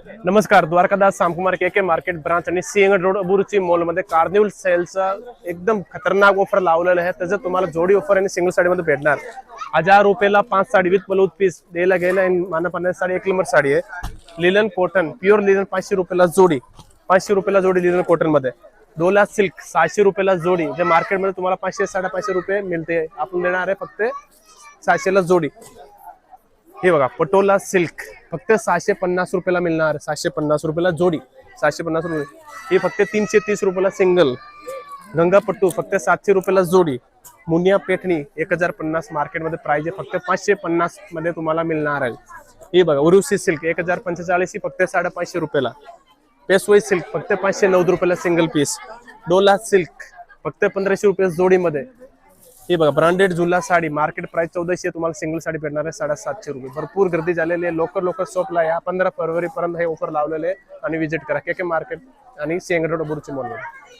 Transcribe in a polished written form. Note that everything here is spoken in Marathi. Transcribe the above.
नमस्कार, द्वारकादास सामकुमार के मार्केट ब्रांच आणि सिंहगड रोड अबुरुची मॉल मध्ये कार्निवल सेलचा एकदम खतरनाक ऑफर लावलेला आहे। त्याचं तुम्हाला जोडी ऑफर आणि सिंगल साडी मध्ये भेटणार। 1000 रुपयाला 5 साडी विथ ब्लाउज पीस द्यायला गेला आणि मानपाने साडी 1 नंबर साडी आहे। लिलन कॉटन प्युअर लिलन 500 रुपयाला जोडी, 500 रुपयाला जोडी लिलन कॉटन मध्ये। डोला सिल्क 600 रुपयाला जोडी, जे मार्केट मध्ये तुम्हाला 500 550 रुपये मिळते, आपण देणार आहे फक्त 600 ला जोडी। हे बघा पटोला सिल्क फक्त 650 रुपयाला मिळणार, 650 रुपयाला जोडी, 650 रुपये। हे फक्त 330 रुपयाला सिंगल। गंगा पट्टू फक्त 700 रुपयाला जोडी। मुनिया पेठणी 1050 मार्केट मध्ये प्राइस आहे, फक्त 550 मध्ये तुम्हाला मिळणार आहे। हे बघा उरुसी सिल्क 1045 फक्त 550 रुपयाला। पेशवाई सिल्क फक्त 590 रुपयाला सिंगल पीस। डोला सिल्क फक्त 1500 रुपये जोडी मध्ये। हे बघा ब्रँडेड झुला साडी मार्केट प्राइस 1400, तुम्हाला सिंगल साडी भेटणार आहे 750 रुपये। भरपूर गर्दी झालेली आहे, लोकल शॉपला या। 15 फरवरी पर्यंत हे ऑफर लावलेले आणि विजिट करा के मार्केट आणि सिंहगड रोड अबुरुची मॉल मध्ये।